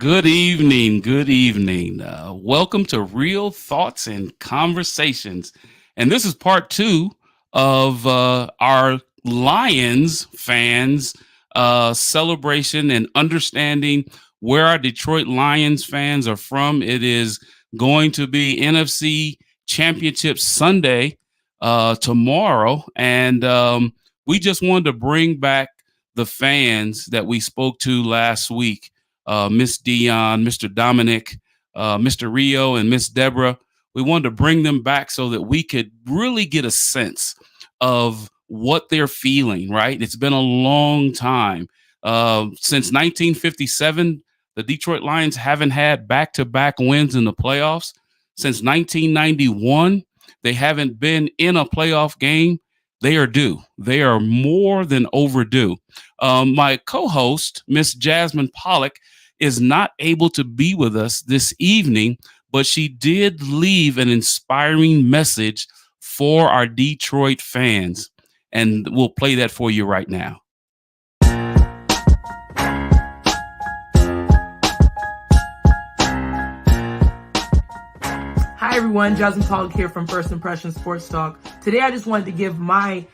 Good evening. Good evening. Welcome to Real Thoughts and Conversations. And this is part two of our Lions fans celebration and understanding where our Detroit Lions fans are from. It is going to be NFC Championship Sunday tomorrow. And we just wanted to bring back the fans that we spoke to last week. Miss Dion, Mr. Dominic, Mr. Rio, and Miss Deborah. We wanted to bring them back so that we could really get a sense of what they're feeling, right? It's been a long time. Since 1957, the Detroit Lions haven't had back-to-back wins in the playoffs. Since 1991, they haven't been in a playoff game. They are due. They are more than overdue. My co-host, Miss Jasmine Pollock, is not able to be with us this evening, but she did leave an inspiring message for our Detroit fans, and we'll play that for you right now. Hi everyone, Jasmine Pollock here from First Impression Sports Talk. Today I just wanted to give my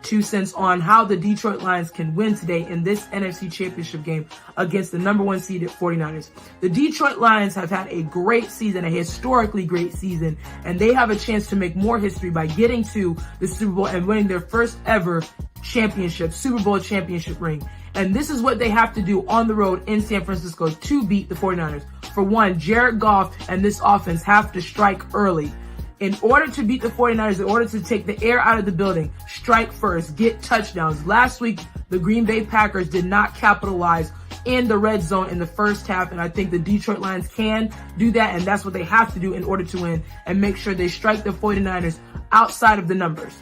2 cents on how the Detroit Lions can win today in this NFC Championship game against the number 1 seeded 49ers. The Detroit Lions have had a great season, a historically great season, and they have a chance to make more history by getting to the Super Bowl and winning their first ever championship, Super Bowl championship ring. And this is what they have to do on the road in San Francisco to beat the 49ers. For one, Jared Goff and this offense have to strike early. In order to beat the 49ers, in order to take the air out of the building, strike first, get touchdowns. Last week, the Green Bay Packers did not capitalize in the red zone in the first half, and I think the Detroit Lions can do that, and that's what they have to do in order to win and make sure they strike the 49ers outside of the numbers.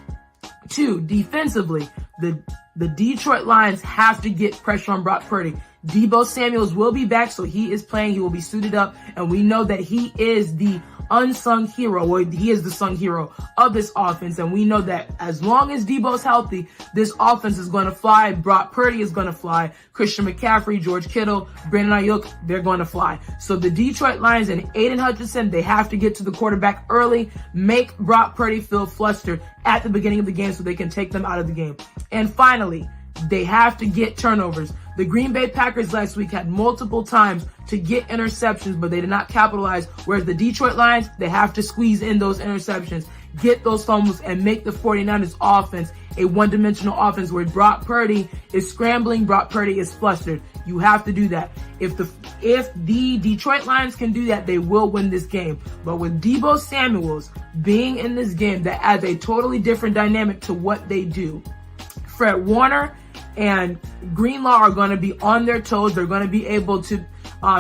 2, defensively, the Detroit Lions have to get pressure on Brock Purdy. Deebo Samuels will be back, so he is playing. He will be suited up, and we know that he is the unsung hero, or he is the sung hero of this offense, and we know that as long as Deebo's healthy, this offense is going to fly. Brock Purdy is going to fly. Christian McCaffrey, George Kittle, Brandon Ayuk, they're going to fly. So the Detroit Lions and Aiden Hutchinson, they have to get to the quarterback early, make Brock Purdy feel flustered at the beginning of the game so they can take them out of the game. And finally, they have to get turnovers. The Green Bay Packers last week had multiple times to get interceptions, but they did not capitalize. Whereas the Detroit Lions, they have to squeeze in those interceptions, get those fumbles, and make the 49ers offense a one-dimensional offense where Brock Purdy is scrambling, Brock Purdy is flustered. You have to do that. If the Detroit Lions can do that, they will win this game. But with Deebo Samuels being in this game, that adds a totally different dynamic to what they do. Fred Warner and Greenlaw are going to be on their toes. They're going to be able to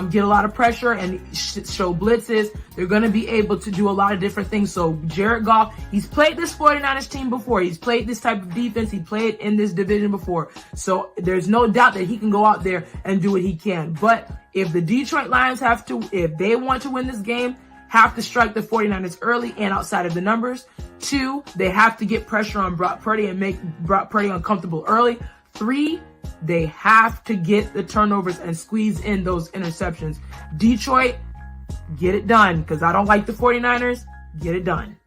get a lot of pressure and show blitzes. They're going to be able to do a lot of different things. So Jared Goff, he's played this 49ers team before. He's played this type of defense. He played in this division before. So there's no doubt that he can go out there and do what he can. But if the Detroit Lions if they want to win this game, have to strike the 49ers early and outside of the numbers. 2, they have to get pressure on Brock Purdy and make Brock Purdy uncomfortable early. 3, they have to get the turnovers and squeeze in those interceptions. Detroit, get it done, because I don't like the 49ers. Get it done.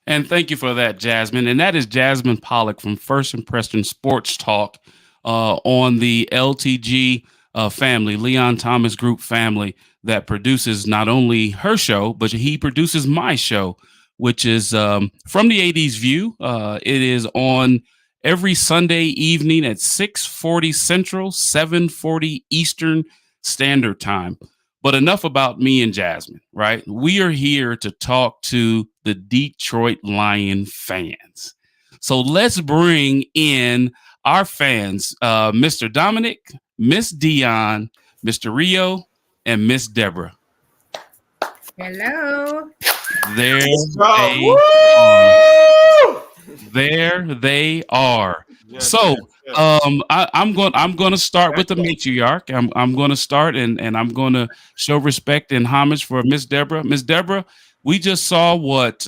And thank you for that, Jasmine. And that is Jasmine Pollock from First Impression Sports Talk on the LTG family, Leon Thomas Group family, that produces not only her show, but he produces my show, which is From the 80s View. It is on every Sunday evening at 6:40 Central, 7:40 Eastern Standard Time. But enough about me and Jasmine, right? We are here to talk to the Detroit Lion fans. So let's bring in our fans, Mr. Dominic, Miss Dion, Mr. Rio, and Miss Deborah. Hello. There they are. There they are. Yes, So yes. I'm going to start with the matriarch. I'm going to start and I'm going to show respect and homage for Miss Deborah. Miss Deborah, we just saw what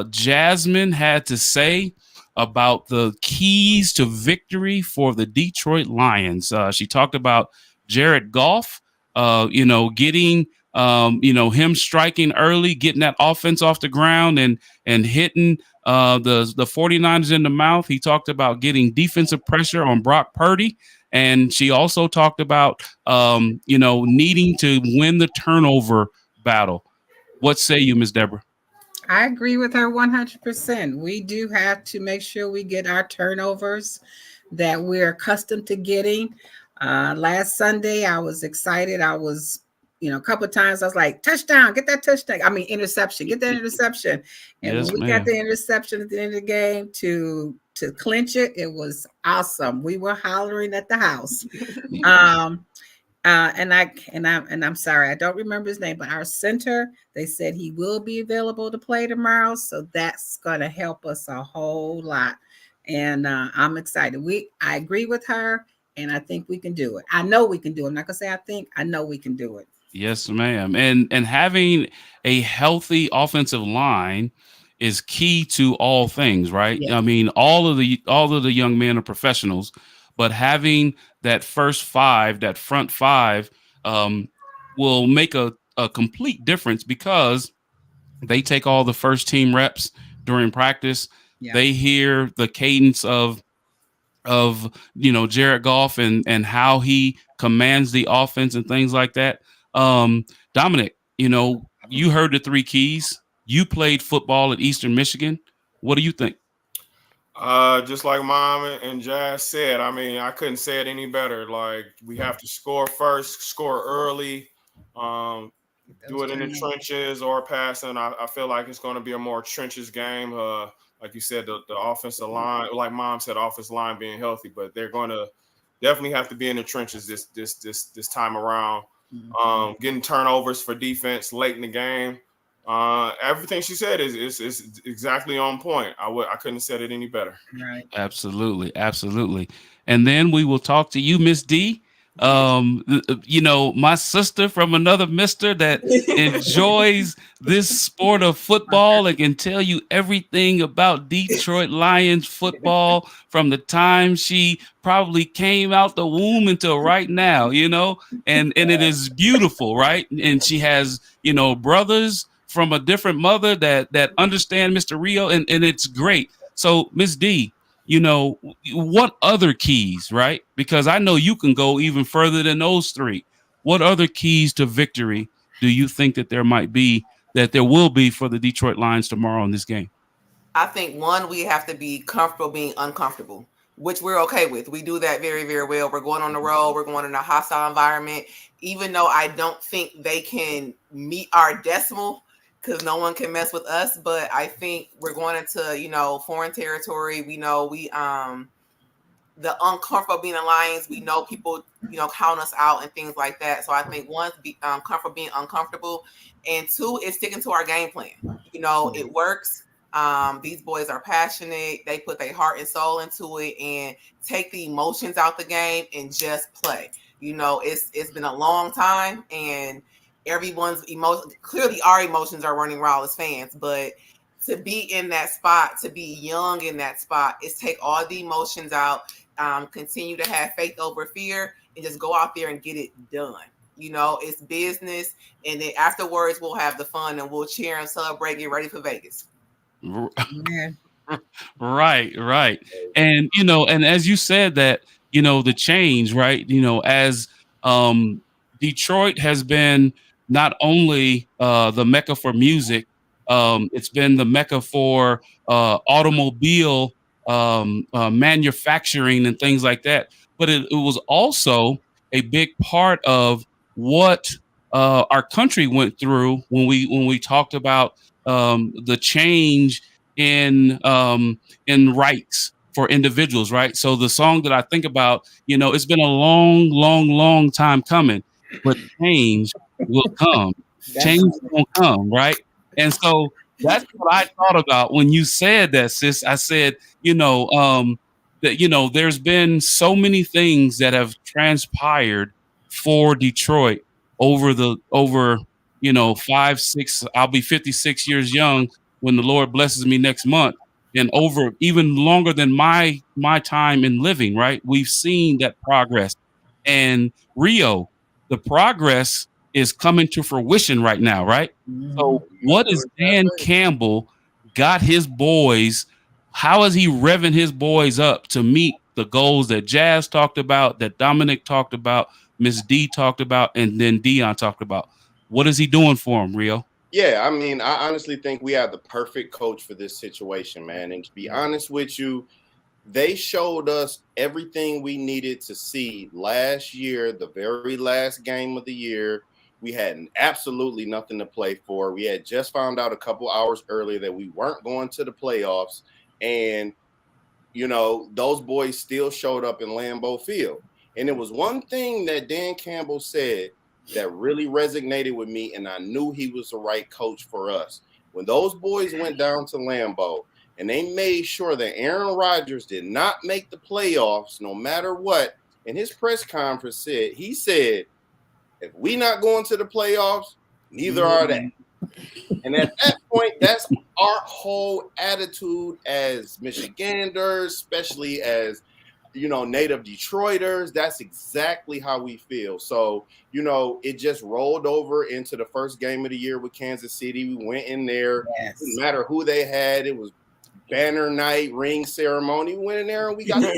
Jasmine had to say about the keys to victory for the Detroit Lions. She talked about Jared Goff, getting, him striking early, getting that offense off the ground and hitting the 49ers in the mouth. He talked about getting defensive pressure on Brock Purdy. And she also talked about, needing to win the turnover battle. What say you, Miss Deborah? I agree with her 100%. We do have to make sure we get our turnovers that we're accustomed to getting. Last Sunday, I was excited. I was, a couple of times I was like, touchdown, get that touchdown. I mean, interception, get that interception. And Yes, when we got ma'am. the interception at the end of the game to clinch it, it was awesome. We were hollering at the house. Um, and I'm sorry, I don't remember his name, but our center, they said he will be available to play tomorrow, so that's gonna help us a whole lot. And I'm excited. I agree with her, and I think we can do it. I know we can do it. I'm not gonna say I think. I know we can do it. Yes, ma'am. And having a healthy offensive line is key to all things, right? Yeah. I mean, all of the young men are professionals, but having that first five, that front five, um, will make a complete difference because they take all the first team reps during practice. Yeah. They hear the cadence of Jared Goff and how he commands the offense and things like that. Dominic, you heard the three keys. You played football at Eastern Michigan. What do you think? Just like Mom and Jazz said, I mean, I couldn't say it any better. Like, we have to score first, score early, um, do Those it in the turnovers. trenches or passing. I feel like it's going to be a more trenches game. Like you said, the offensive line, like Mom said, offensive line being healthy, but they're going to definitely have to be in the trenches this time around. Getting turnovers for defense late in the game. Everything she said is exactly on point. I couldn't have said it any better. Right. Absolutely, absolutely. And then we will talk to you, Miss D. My sister from another mister that enjoys this sport of football and can tell you everything about Detroit Lions football from the time she probably came out the womb until right now, and it is beautiful, right? And she has, brothers from a different mother that understand Mr. Rio, and it's great. So, Miss D, what other keys, right? Because I know you can go even further than those three. What other keys to victory do you think that there will be for the Detroit Lions tomorrow in this game? I think one, we have to be comfortable being uncomfortable, which we're okay with. We do that very, very well. We're going on the road. We're going in a hostile environment. Even though I don't think they can meet our decimal because no one can mess with us, but I think we're going into, foreign territory. We know the uncomfortable being in Lions. We know people, count us out and things like that. So I think one, be comfortable being uncomfortable, and two is sticking to our game plan. It works. These boys are passionate. They put their heart and soul into it and take the emotions out the game and just play. It's been a long time, and everyone's clearly our emotions are running wild as fans, but to be in that spot, to be young in that spot, is take all the emotions out, continue to have faith over fear, and just go out there and get it done. It's business, and then afterwards we'll have the fun and we'll cheer and celebrate, get ready for Vegas. Yeah. Right, right. And as you said that, the change, right? As Detroit has been not only the mecca for music, it's been the mecca for automobile manufacturing and things like that. But it was also a big part of what our country went through when we talked about the change in rights for individuals, right? So the song that I think about, it's been a long, long, long time coming, but change will come. That's Change will come, right? And so that's what I thought about when you said that, sis. I said, that there's been so many things that have transpired for Detroit over 5, 6, I'll be 56 years young when the Lord blesses me next month, and over even longer than my time in living, right? We've seen that progress. And Rio, the progress is coming to fruition right now, right? So what is Dan Campbell got his boys? How is he revving his boys up to meet the goals that Jazz talked about, that Dominic talked about, Miss D talked about, and then Dion talked about? What is he doing for him, Rio? Yeah, I mean, I honestly think we have the perfect coach for this situation, man. And to be honest with you, they showed us everything we needed to see last year, the very last game of the year. We had absolutely nothing to play for. We had just found out a couple hours earlier that we weren't going to the playoffs. And, those boys still showed up in Lambeau Field. And it was one thing that Dan Campbell said that really resonated with me, and I knew he was the right coach for us. When those boys went down to Lambeau and they made sure that Aaron Rodgers did not make the playoffs no matter what, in his press conference he said, if we not going to the playoffs, neither are they. And at that point, that's our whole attitude as Michiganders, especially as native Detroiters. That's exactly how we feel. So, it just rolled over into the first game of the year with Kansas City. We went in there. Yes. Didn't matter who they had. It was banner night, ring ceremony. We went in there and we got so,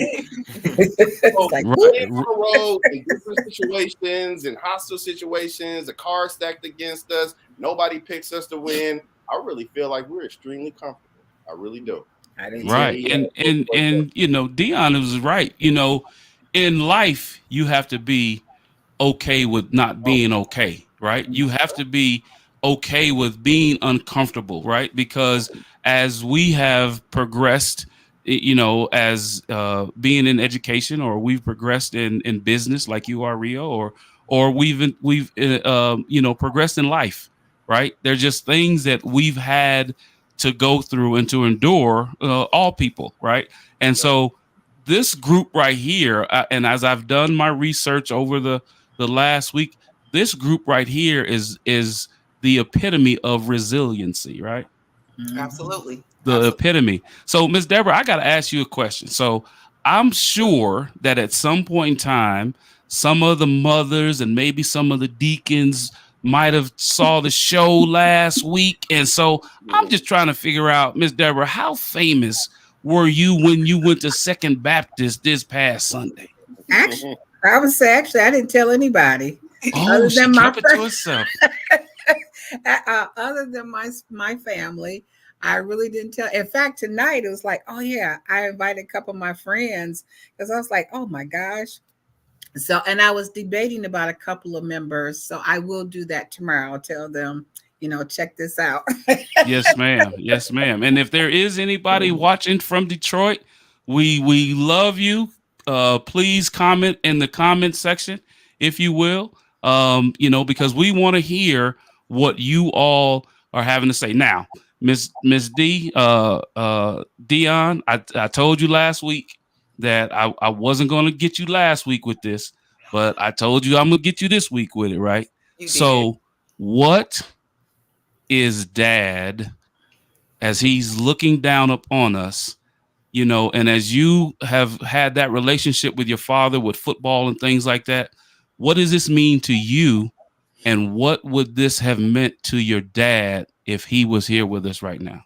right. Road in different situations and hostile situations, the car stacked against us. Nobody picks us to win. I really feel like we're extremely comfortable. I really do. Right. And Dion was right. In life, you have to be okay with not being okay, right? You have to be okay with being uncomfortable, right? Because as we have progressed, as being in education, or we've progressed in business like you are, Rio, or we've progressed in life, right? They're just things that we've had to go through and to endure, all people, right? And so this group right here, and as I've done my research over the last week, this group right here is the epitome of resiliency, right? Absolutely. The epitome. So, Ms. Deborah, I got to ask you a question. So I'm sure that at some point in time, some of the mothers and maybe some of the deacons might have saw the show last week. And so I'm just trying to figure out, Ms. Deborah, how famous were you when you went to Second Baptist this past Sunday? Actually, I would say, I didn't tell anybody. Oh, she kept it to herself. Other than my family, I really didn't tell. In fact, tonight it was like, oh yeah, I invited a couple of my friends because I was like, oh my gosh. So, and I was debating about a couple of members. So I will do that tomorrow. I'll tell them, check this out. Yes, ma'am. Yes, ma'am. And if there is anybody watching from Detroit, we love you. Please comment in the comment section, if you will, because we want to hear what you all are having to say. Now, Miss D, Dion, I told you last week that I wasn't going to get you last week with this, but I told you I'm going to get you this week with it, right? So what is Dad, as he's looking down upon us, and as you have had that relationship with your father with football and things like that, what does this mean to you? And what would this have meant to your dad if he was here with us right now?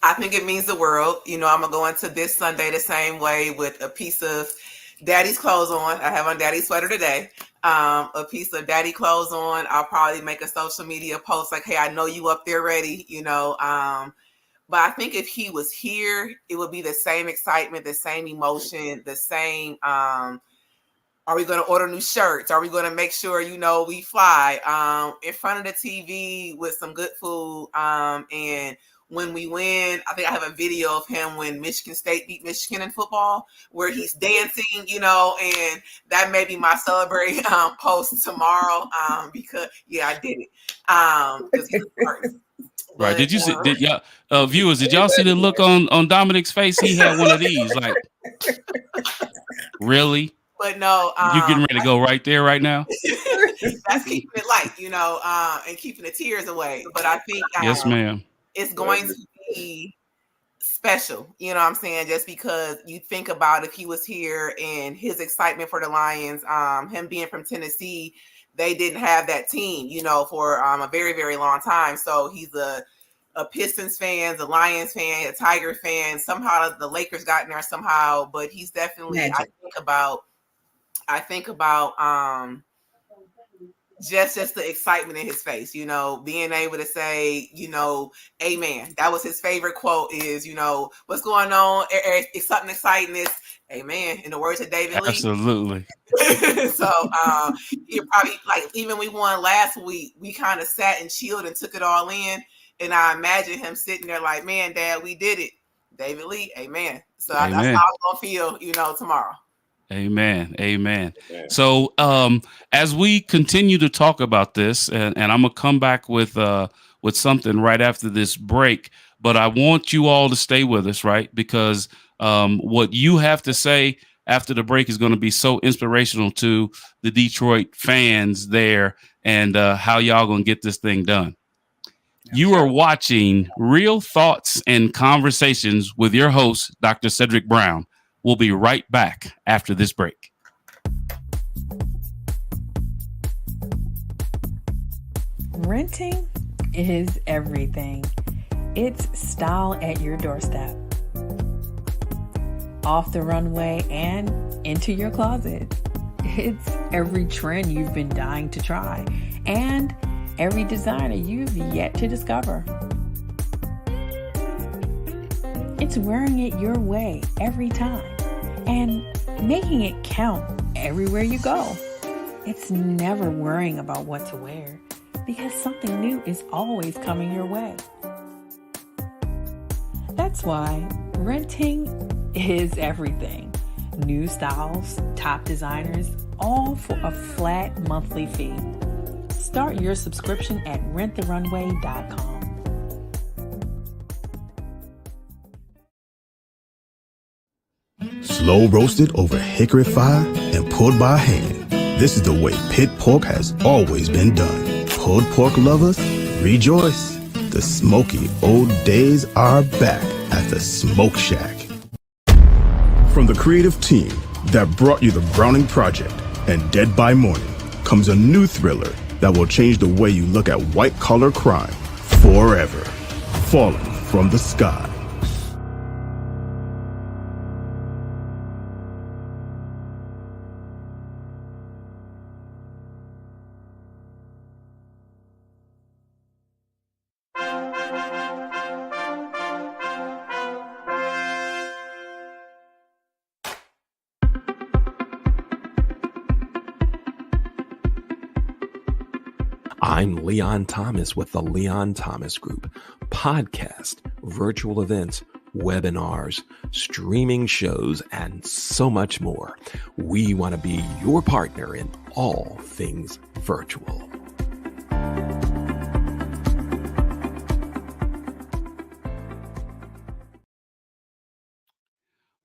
I think it means the world. I'm going to go into this Sunday the same way with a piece of daddy's clothes on. I have on daddy's sweater today. A piece of daddy clothes on. I'll probably make a social media post like, hey, I know you up there ready, But I think if he was here, it would be the same excitement, the same emotion, the same, are we going to order new shirts? Are we going to make sure, we fly in front of the TV with some good food? And when we win, I think I have a video of him when Michigan State beat Michigan in football, where he's dancing, and that may be my celebrate post tomorrow because, I did it. Right. Did you see, did y'all viewers, did y'all see the look on Dominic's face? He had one of these, like, really? But no, You getting ready to go right there right now? that's keeping it light, and keeping the tears away. But I think Yes, ma'am. it's going to be special, you know what I'm saying? Just because you think about if he was here and his excitement for the Lions, him being from Tennessee, they didn't have that team, for a very, very long time. So he's a Pistons fan, a Lions fan, a Tiger fan. Somehow the Lakers got in there somehow, but he's definitely, I think about just the excitement in his face, being able to say, amen. That was his favorite quote is, what's going on? It's something exciting. It's amen. In the words of David Lee. Absolutely. So you probably even we won last week, we kind of sat and chilled and took it all in. And I imagine him sitting there like, man, Dad, we did it. David Lee, amen. So that's how I'm gonna feel, tomorrow. Amen. Amen. So as we continue to talk about this, and I'm gonna come back with something right after this break, but I want you all to stay with us, right? Because what you have to say after the break is going to be so inspirational to the Detroit fans there, and how y'all gonna get this thing done. You are watching Real Thoughts and Conversations with your host, Dr. Cedric Brown. We'll be right back after this break. Renting is everything. It's style at your doorstep, off the runway and into your closet. It's every trend you've been dying to try and every designer you've yet to discover. It's wearing it your way every time and making it count everywhere you go. It's never worrying about what to wear because something new is always coming your way. That's why renting is everything. New styles, top designers, all for a flat monthly fee. Start your subscription at renttherunway.com. Slow roasted over hickory fire and pulled by hand. This is the way pit pork has always been done. Pulled pork lovers, rejoice. The smoky old days are back at the Smoke Shack. From the creative team that brought you the Browning Project and Dead by Morning comes a new thriller that will change the way you look at white-collar crime forever. Falling from the Sky. I'm Leon Thomas with the Leon Thomas Group. Podcast, virtual events, webinars, streaming shows, and so much more. We want to be your partner in all things virtual.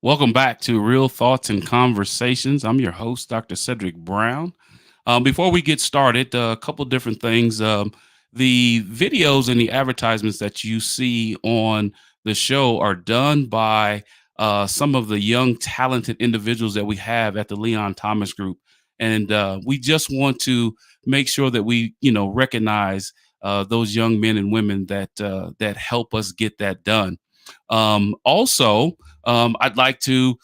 Welcome back to Real Thoughts and Conversations. I'm your host, Dr. Cedric Brown. Before we get started, a couple different things. The videos and the advertisements that you see on the show are done by some of the young, talented individuals that we have at the Leon Thomas Group. And we just want to make sure that we, recognize those young men and women that help us get that done. Also, I'd like to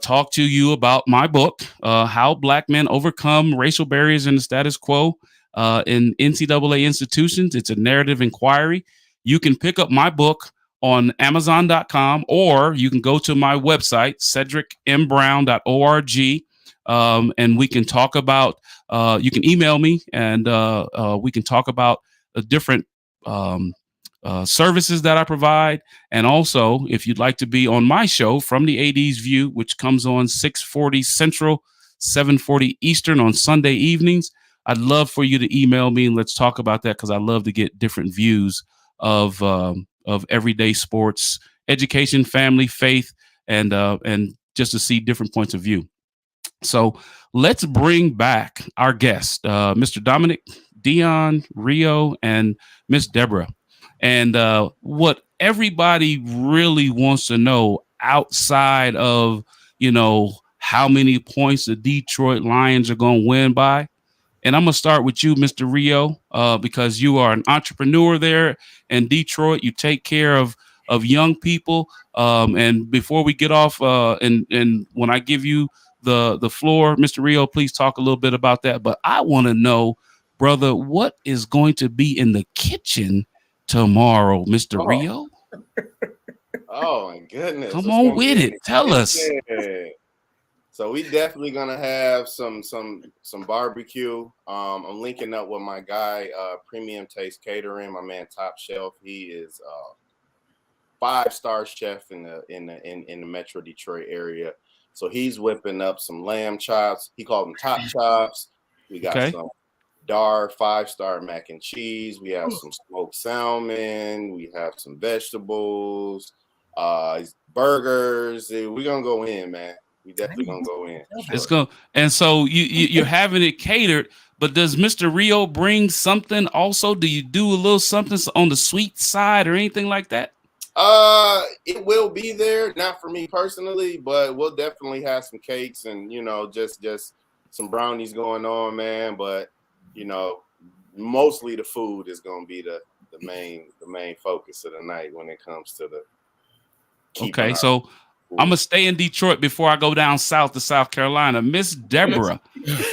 talk to you about my book, How Black Men Overcome Racial Barriers in the Status Quo in NCAA Institutions. It's a narrative inquiry. You can pick up my book on Amazon.com, or you can go to my website, cedricmbrown.org, and we can talk about, you can email me, and we can talk about different services that I provide. And also, if you'd like to be on my show, From the AD's View, which comes on 6:40 Central, 7:40 Eastern on Sunday evenings, I'd love for you to email me and let's talk about that, because I love to get different views of everyday sports, education, family, faith, and just to see different points of view. So let's bring back our guest, Mr. Dominic, Dion, Rio, and Miss Deborah. And what everybody really wants to know outside of, how many points the Detroit Lions are going to win by. And I'm going to start with you, Mr. Rio, because you are an entrepreneur there in Detroit. You take care of young people. And before we get off, and when I give you the floor, Mr. Rio, please talk a little bit about that. But I want to know, brother, what is going to be in the kitchen tomorrow, Mr. Rio? Oh my goodness! Come on with it. Tell us. So we definitely gonna have some barbecue. I'm linking up with my guy, Premium Taste Catering. My man, Top Shelf. He is 5-star chef in the Metro Detroit area. So he's whipping up some lamb chops. He called them top chops. We got some Dar 5-star mac and cheese. We have some smoked salmon. We have some vegetables, burgers. We're gonna go in, man. We definitely gonna go in. Sure. It's going, and so you're having it catered. But does Mr. Rio bring something also? Do you do a little something on the sweet side or anything like that? It will be there, not for me personally, but we'll definitely have some cakes and just some brownies going on, man. But mostly the food is gonna be the main focus of the night when it comes to the. Okay, so I'm gonna stay in Detroit before I go down south to South Carolina. Miss Deborah,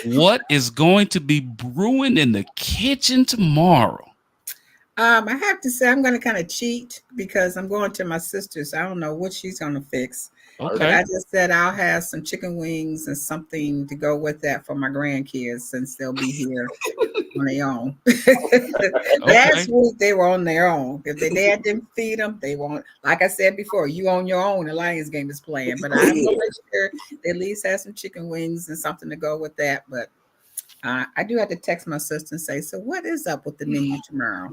what is going to be brewing in the kitchen tomorrow? I have to say I'm going to kind of cheat because I'm going to my sister's. I don't know what she's going to fix. Okay. But I just said I'll have some chicken wings and something to go with that for my grandkids since they'll be here on their own. Last week they were on their own. If their dad didn't feed them, they won't. Like I said before, you on your own. The Lions game is playing, but I'm going to make sure they at least have some chicken wings and something to go with that. But I do have to text my sister and say, so what is up with the menu tomorrow?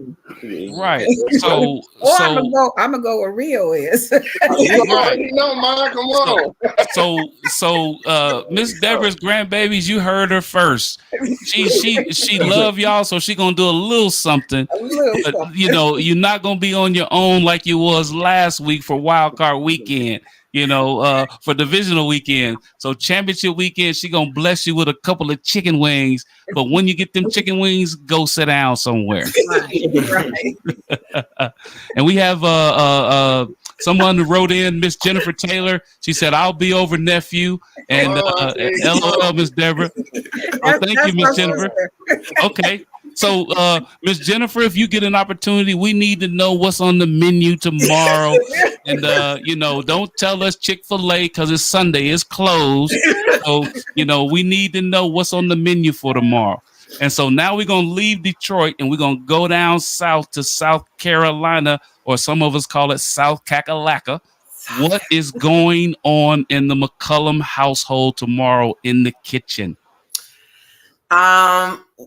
Right. So I'm gonna go where Rio is. Right. No, man, come on. So Miss Deborah's grandbabies, you heard her first. She love y'all, so she gonna do a little something. But you're not gonna be on your own like you was last week for wild card weekend. For divisional weekend. So championship weekend, she gonna bless you with a couple of chicken wings. But when you get them chicken wings, go sit down somewhere. Right. And we have someone who wrote in, Miss Jennifer Taylor. She said, "I'll be over, nephew." And LOL, Miss Deborah. Oh, thank you, Miss Jennifer. Okay. So, Miss Jennifer, if you get an opportunity, we need to know what's on the menu tomorrow. And, don't tell us Chick-fil-A because it's Sunday. It's closed. So, we need to know what's on the menu for tomorrow. And so now we're going to leave Detroit and we're going to go down south to South Carolina, or some of us call it South Kakalaka. What is going on in the McCullum household tomorrow in the kitchen?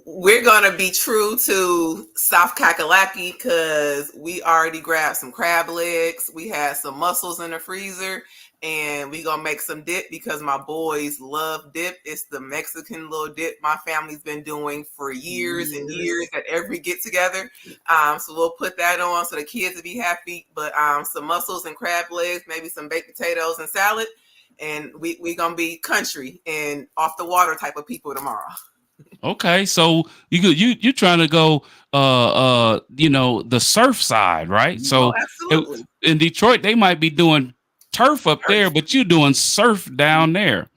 We're gonna be true to South Kakalaki because we already grabbed some crab legs. We had some mussels in the freezer, and we gonna make some dip because my boys love dip. It's the Mexican little dip my family's been doing for years and years at every get together. So we'll put that on so the kids will be happy. But some mussels and crab legs, maybe some baked potatoes and salad, and we gonna be country and off the water type of people tomorrow. Okay, so you trying to go the surf side, right? So in Detroit they might be doing turf up there, but you doing surf down there,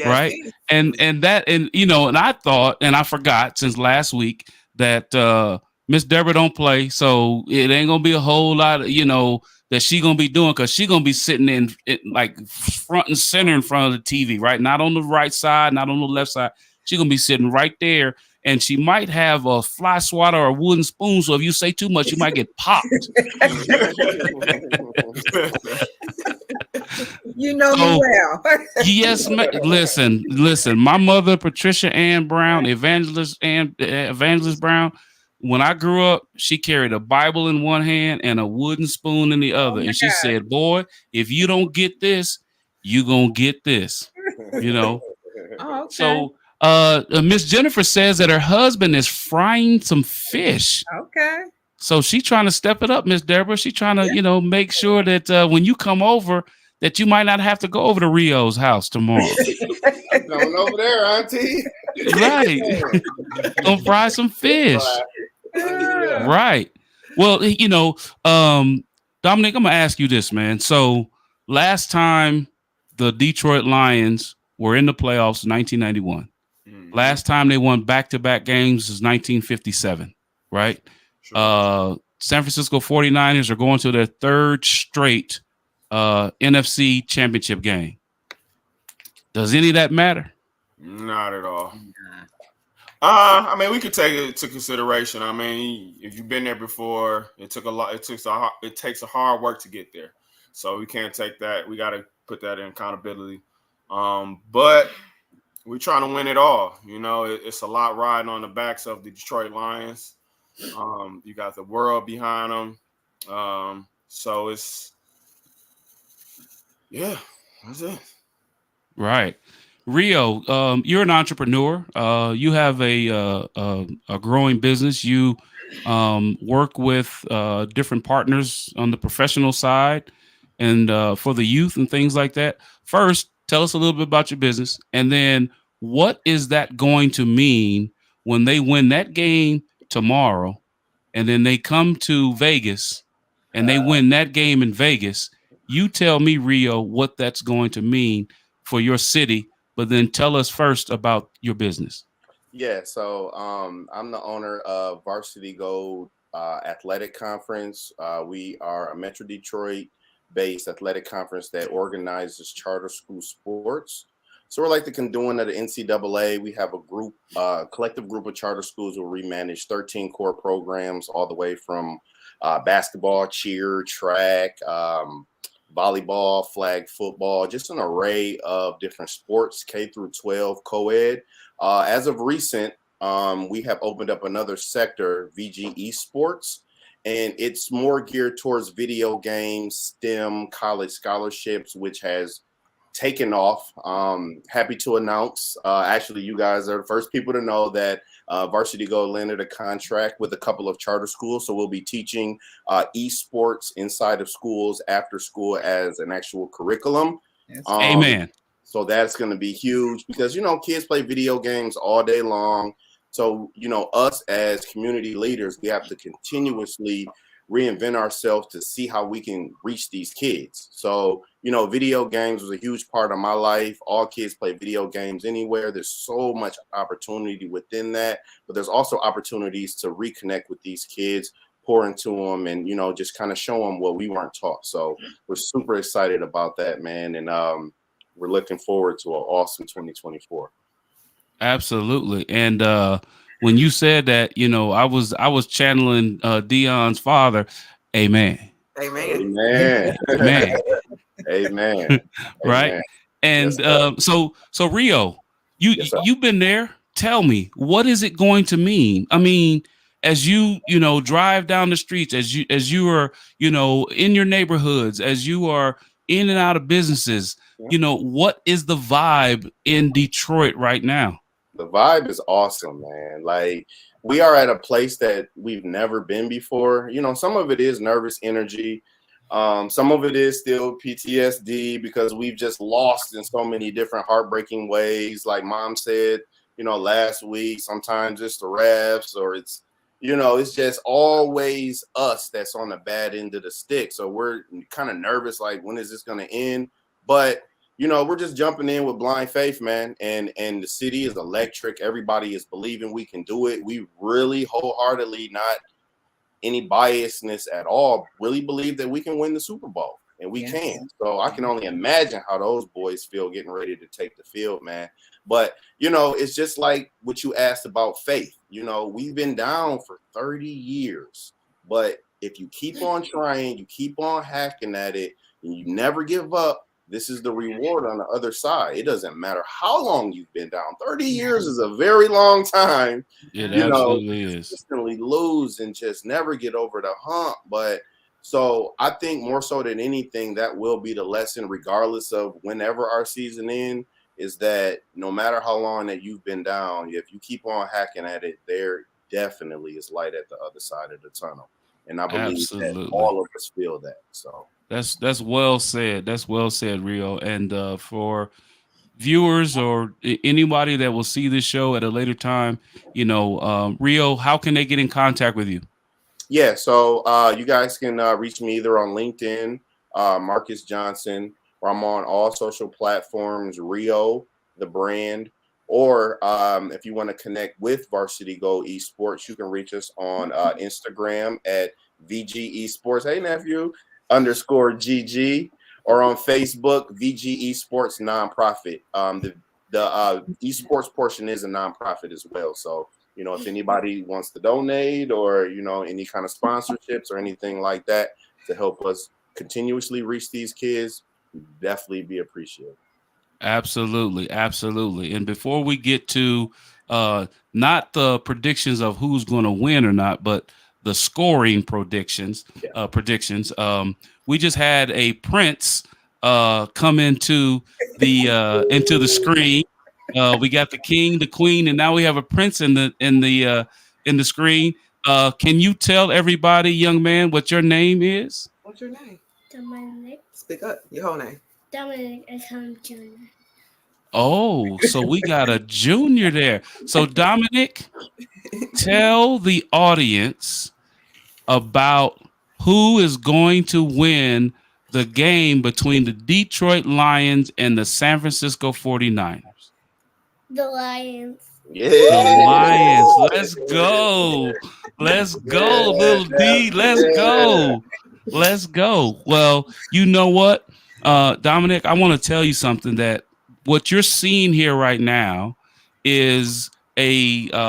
right? And I thought, and I forgot since last week that Miss Deborah don't play, so it ain't gonna be a whole lot of that she gonna be doing, because she gonna be sitting in like front and center in front of the TV, right? Not on the right side, not on the left side. She's going to be sitting right there, and she might have a fly swatter or a wooden spoon. So if you say too much, you might get popped. Me well. Yes, listen. My mother, Patricia Ann Brown, Evangelist Brown, when I grew up, she carried a Bible in one hand and a wooden spoon in the other. And she said, boy, if you don't get this, you going to get this, Oh, okay. So Miss Jennifer says that her husband is frying some fish. Okay. So she's trying to step it up, Miss Deborah. She's trying to, make sure that when you come over, that you might not have to go over to Rio's house tomorrow. Going over there, Auntie. Right. Gonna fry some fish. Yeah. Right. Well, Dominic, I'm gonna ask you this, man. So last time the Detroit Lions were in the playoffs, 1991. Last time they won back-to-back games is 1957, right? Sure. San Francisco 49ers are going to their third straight NFC championship game. Does any of that matter? Not at all. I mean, we could take it into consideration. I mean, if you've been there before, it takes a hard work to get there. So we can't take that. We got to put that in accountability. But we're trying to win it all. It's a lot riding on the backs of the Detroit Lions. You got the world behind them. So that's it. Right. Rio, you're an entrepreneur. You have a growing business. You work with different partners on the professional side and for the youth and things like that. First, tell us a little bit about your business, and then what is that going to mean when they win that game tomorrow, and then they come to Vegas and they win that game in Vegas? You tell me, Rio, what that's going to mean for your city, but then tell us first about your business. Yeah, so I'm the owner of Varsity Gold Athletic Conference. We are a Metro Detroit-based athletic conference that organizes charter school sports. So we're like the conduit of the NCAA. We have a collective group of charter schools where we manage 13 core programs, all the way from basketball, cheer, track, volleyball, flag football, just an array of different sports, K through 12, co-ed. As of recent, we have opened up another sector, VG Esports, and it's more geared towards video games, STEM, college scholarships, which has taken off. Happy to announce, actually, you guys are the first people to know that Varsity Gold landed a contract with a couple of charter schools. So we'll be teaching esports inside of schools after school as an actual curriculum. Yes. Amen. So that's going to be huge because, kids play video games all day long. So, us as community leaders, we have to continuously reinvent ourselves to see how we can reach these kids. So, video games was a huge part of my life. All kids play video games anywhere. There's so much opportunity within that, but there's also opportunities to reconnect with these kids, pour into them, and, just kind of show them what we weren't taught. So we're super excited about that, man. And we're looking forward to an awesome 2024. Absolutely. And when you said that, I was channeling Dion's father. Amen. Amen. Amen. Amen. Amen. Right. Amen. And Yes, so Rio, you've been there. Tell me, what is it going to mean? I mean, as you drive down the streets, as you are in your neighborhoods, as you are in and out of businesses, what is the vibe in Detroit right now? The vibe is awesome, man. Like, we are at a place that we've never been before. Some of it is nervous energy. Some of it is still PTSD because we've just lost in so many different heartbreaking ways. Like Mom said, last week, sometimes it's the refs or it's just always us that's on the bad end of the stick. So we're kind of nervous, like, when is this going to end? But we're just jumping in with blind faith, man. And the city is electric. Everybody is believing we can do it. We really wholeheartedly, not any biasness at all, really believe that we can win the Super Bowl, and we can. So I can only imagine how those boys feel getting ready to take the field, man. But, it's just like what you asked about faith. We've been down for 30 years, but if you keep on trying, you keep on hacking at it, and you never give up, this is the reward on the other side. It doesn't matter how long you've been down. 30 years is a very long time. It absolutely is. Consistently lose and just never get over the hump. But so I think more so than anything, that will be the lesson, regardless of whenever our season ends, is that no matter how long that you've been down, if you keep on hacking at it, there definitely is light at the other side of the tunnel. And I believe that all of us feel that. So that's well said. That's well said, Rio. And for viewers or anybody that will see this show at a later time, Rio, how can they get in contact with you? Yeah, so you guys can reach me either on LinkedIn, Marcus Johnson, or I'm on all social platforms, Rio, the brand, or if you want to connect with Varsity Go Esports, you can reach us on Instagram at VG Esports. Hey, nephew, _GG, or on Facebook, VG Esports Nonprofit. The esports portion is a nonprofit as well. So, if anybody wants to donate or, any kind of sponsorships or anything like that to help us continuously reach these kids, definitely be appreciated. Absolutely. Absolutely. And before we get to not the predictions of who's going to win or not, but the scoring predictions, we just had a prince come into the screen. We got the king, the queen, and now we have a prince in the screen. Can you tell everybody, young man, what your name is? What's your name? Dominic. Speak up. Your whole name. Dominic Eckham Jr. Oh, so we got a junior there. So Dominic, tell the audience about who is going to win the game between the Detroit Lions and the San Francisco 49ers. The Lions. Yeah. The Lions. Let's go. Let's go, little D. Let's go. Let's go. Well, you know what, Dominic, I want to tell you something, that what you're seeing here right now is it's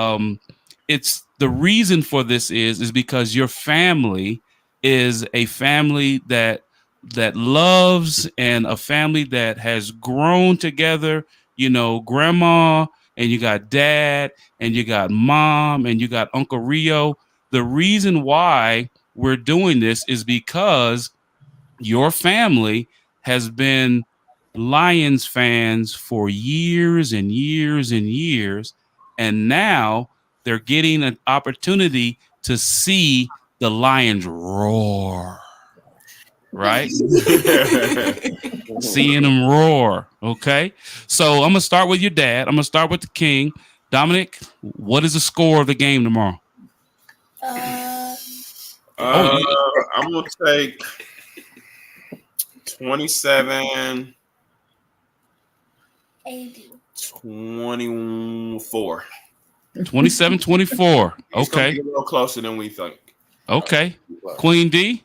the reason for this is because your family is a family that loves, and a family that has grown together. Grandma, and you got dad, and you got mom, and you got Uncle Rio. The reason why we're doing this is because your family has been Lions fans for years and years and years, and now they're getting an opportunity to see the Lions roar, right? Seeing them roar. Okay, so I'm gonna start with your dad. I'm gonna start with the king. Dominic, what is the score of the game tomorrow? I'm gonna take 27. 24. 27-24. It's gonna Okay. be a little closer than we think. Okay. Queen D?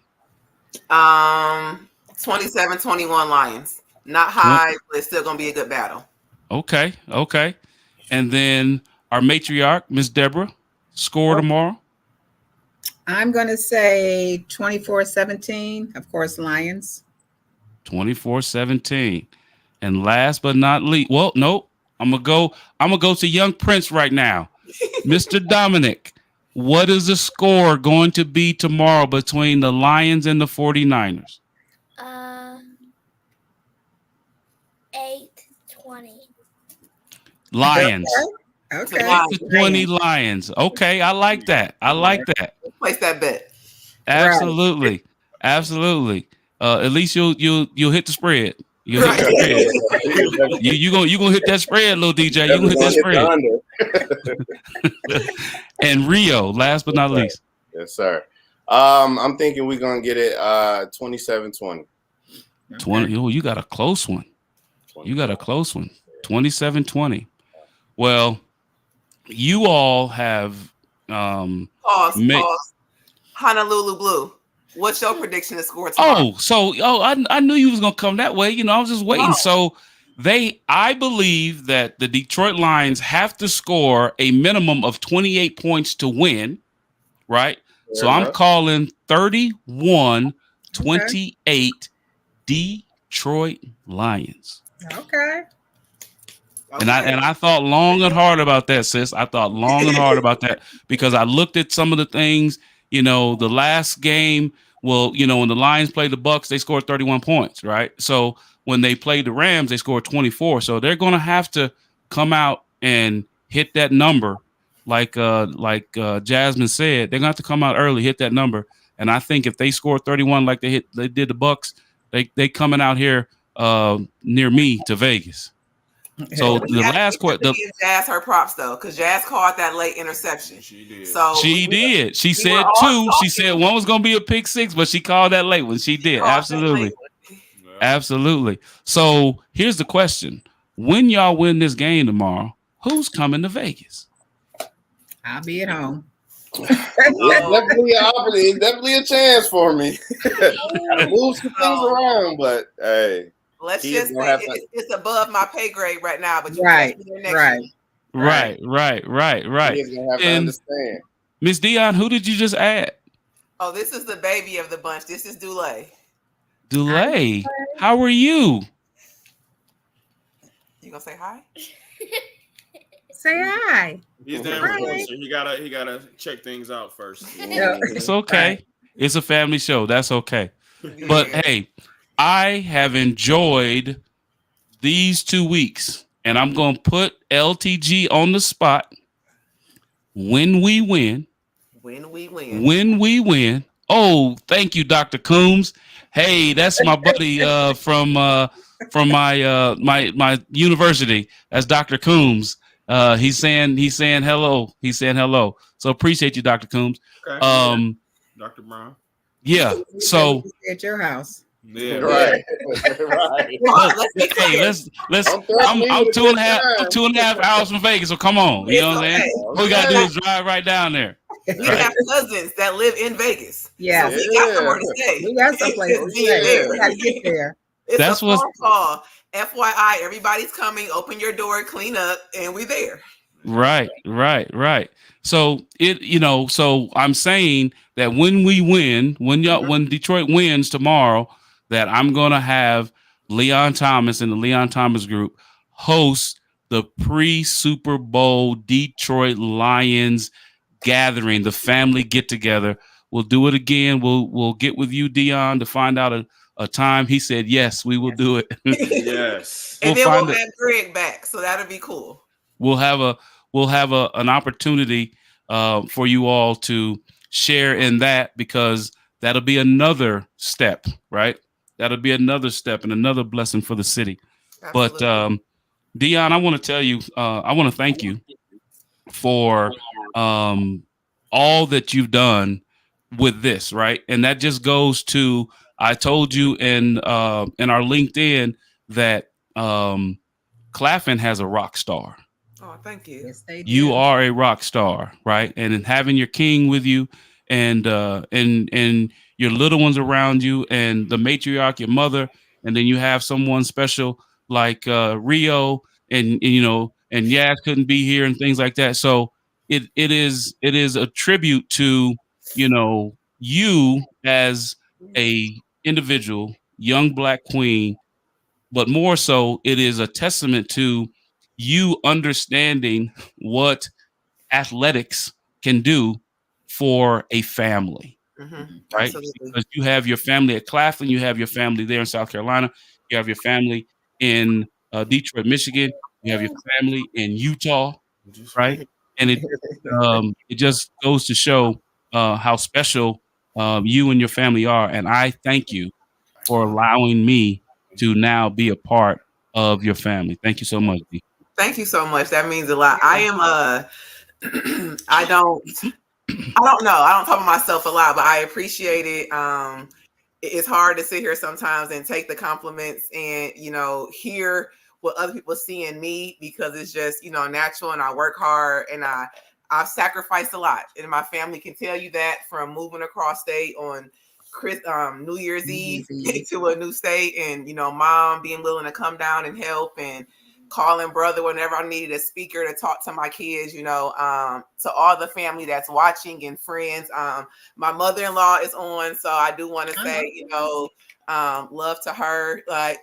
27-21 Lions. Not high, but it's still gonna be a good battle. Okay. Okay. And then our matriarch, Miss Deborah, score tomorrow? I'm going to say 24-17. Of course, Lions. 24-17. And last but not least, well, nope. I'm gonna go to young Prince right now. Mr. Dominic, what is the score going to be tomorrow between the Lions and the 49ers? 8-20. Lions. Okay. 8-20 Lions. Okay, I like that. I like that. Place that bet. Absolutely. Absolutely. At least you'll hit the spread. You'll hit the spread. You gonna hit that spread, little DJ. You gonna hit that spread. And Rio, last but not least. Yes, sir. I'm thinking we're gonna get it 27-20. 20. Oh, you got a close one. You got a close one. 27-20. Well, you all have Pause. Honolulu Blue. What's your prediction to score tomorrow? I knew you was gonna come that way. I was just waiting. Wow. So I believe that the Detroit Lions have to score a minimum of 28 points to win, right? So I'm calling 31-28 Detroit Lions. Okay. And I thought long and hard about that, sis. I thought long and hard about that because I looked at some of the things, the last game. Well, when the Lions played the Bucks, they scored 31 points, right? So when they played the Rams, they scored 24. So they're going to have to come out and hit that number. Like Jasmine said, they're going to have to come out early, hit that number. And I think if they score 31 like they did the Bucks, they coming out here near me to Vegas. So the last question, give Jazz her props though, because Jazz called that late interception. She did. So she did. She said two. She said one was going to be a pick six, but she called that late one. She did. Absolutely. Absolutely. So here's the question: when y'all win this game tomorrow, who's coming to Vegas? I'll be at home. It's definitely a chance for me. Move some things around, but hey. Let's just say it's above my pay grade right now, but right. He's gonna have to understand. Miss Dion, who did you just add? Oh, this is the baby of the bunch. This is Dulé. Dulé, how are you? You gonna say hi? Say hi. He's there, so he gotta check things out first. It's okay. It's a family show. That's okay. But hey, I have enjoyed these 2 weeks, and I'm going to put LTG on the spot. When we win. Oh, thank you, Dr. Coombs. Hey, that's my buddy from my university. That's Dr. Coombs. He's saying hello. He's saying hello. So appreciate you, Dr. Coombs. Okay. Dr. Brown. Yeah. So at your house. Yeah, right. Hey, let's. I'm 2.5 hours from Vegas, so come on. You know what I'm saying? All we gotta do is drive right down there. We have cousins that live in Vegas. Yeah, so we got somewhere to stay. We got someplace to stay. We gotta get there. That's a phone call. FYI, everybody's coming. Open your door, clean up, and we there. Right. So so I'm saying that when we win, when Detroit wins tomorrow, that I'm going to have Leon Thomas and the Leon Thomas Group host the pre-Super Bowl Detroit Lions gathering, the family get-together. We'll do it again. We'll get with you, Dion, to find out a time. He said, yes, we will do it. Yes. And then we'll have Greg back, so that'll be cool. We'll have an opportunity for you all to share in that, because that'll be another step, right? That'll be another step and another blessing for the city. Absolutely. But Dion, I want to tell you, I want to thank you for all that you've done with this, right? And that just goes to, I told you in our LinkedIn that Claflin has a rock star. Oh, thank you. Yes, they do. You are a rock star, right? And in having your king with you, and your little ones around you, and the matriarch, your mother, and then you have someone special like Rio, and Yaz couldn't be here, and things like that. So it is a tribute to you as a individual, young Black queen, but more so, it is a testament to you understanding what athletics can do for a family. Right? Absolutely. Because you have your family at Claflin, you have your family there in South Carolina, you have your family in Detroit, Michigan, you have your family in Utah, right? And it just goes to show how special you and your family are. And I thank you for allowing me to now be a part of your family. Thank you so much, D. Thank you so much. That means a lot. I am I don't know. I don't talk about myself a lot, but I appreciate it. It's hard to sit here sometimes and take the compliments and, hear what other people see in me, because it's just, natural, and I work hard, and I've sacrificed a lot. And my family can tell you that, from moving across state on New Year's Eve to a new state, and, mom being willing to come down and help, and calling brother whenever I needed a speaker to talk to my kids, to all the family that's watching and friends. My mother-in-law is on, so I do want to say, love to her. Like,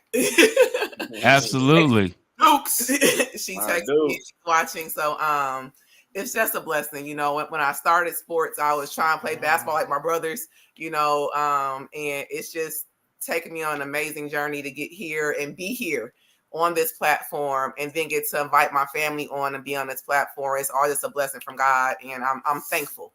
absolutely. She texts me, she's watching. So it's just a blessing. When I started sports, I was trying to play basketball like my brothers, and it's just taken me on an amazing journey to get here and be here on this platform, and then get to invite my family on and be on this platform. It's all just a blessing from God, and I'm thankful.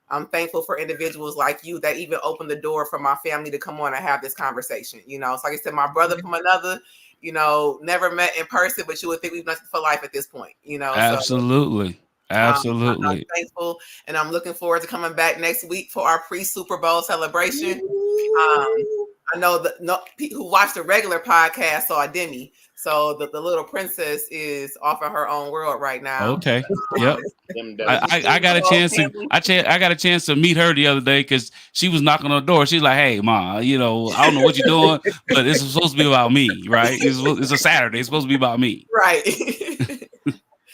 I'm thankful for individuals like you that even opened the door for my family to come on and have this conversation. You know, it's like I said, my brother from another, you know, never met in person, but you would think we've done for life at this point, you know. Absolutely. So, Absolutely. I'm thankful, and I'm looking forward to coming back next week for our pre-Super Bowl celebration. I know that people who watch the regular podcast saw Demi. So the little princess is off in her own world right now. Okay. Yep. I got a chance to I got a chance to meet her the other day because she was knocking on the door. She's like, "Hey, Ma, you know, I don't know what you're doing, but it's supposed to be about me, right? It's a Saturday. It's supposed to be about me." Right.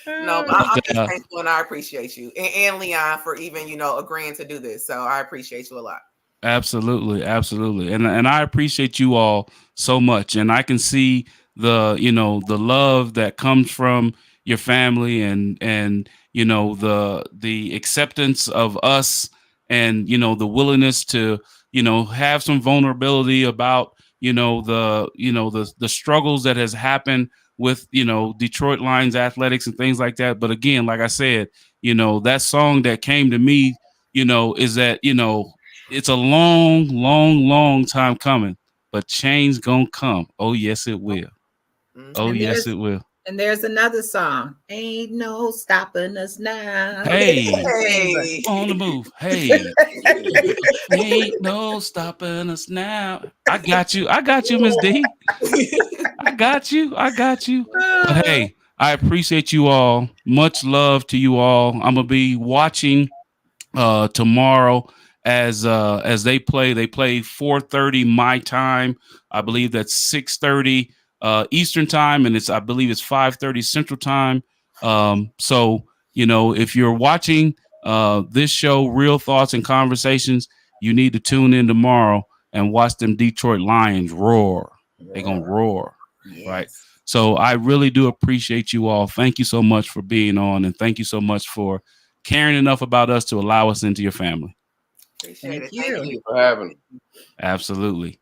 No, but I'm just thankful, and I appreciate you and Leon for even, you know, agreeing to do this. So I appreciate you a lot. Absolutely, absolutely, and I appreciate you all so much, and I can see the love that comes from your family, and you know the acceptance of us, and you know the willingness to have some vulnerability about the struggles that has happened with Detroit Lions athletics and things like that. But again, like I said, that song that came to me, is that it's a long, long, long time coming, but change gonna come. Oh yes, it will. Oh yes, it will. And there's another song. Ain't no stopping us now. Hey, on the move. Hey, ain't no stopping us now. I got you, Miss D. I got you. But hey, I appreciate you all. Much love to you all. I'm gonna be watching tomorrow as they play 4:30 my time. I believe that's 6:30 Eastern time, and I believe it's 5:30 Central time. So if you're watching this show, Real Thoughts and Conversations, you need to tune in tomorrow and watch them Detroit Lions roar. They're gonna roar. Yes. Right. So I really do appreciate you all. Thank you so much for being on, and thank you so much for caring enough about us to allow us into your family. Appreciate it. Thank you for having me. Absolutely.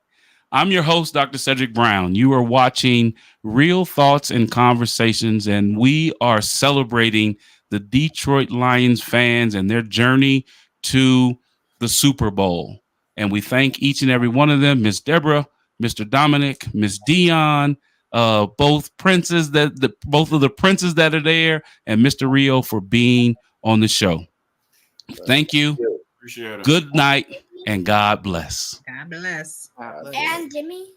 I'm your host, Dr. Cedric Brown. You are watching Real Thoughts and Conversations, and we are celebrating the Detroit Lions fans and their journey to the Super Bowl. And we thank each and every one of them, Miss Deborah, Mr. Dominic, Miss Dion, both of the princes that are there, and Mr. Rio for being on the show. Thank you. Appreciate it. Good night, and God bless. God bless. And Jimmy.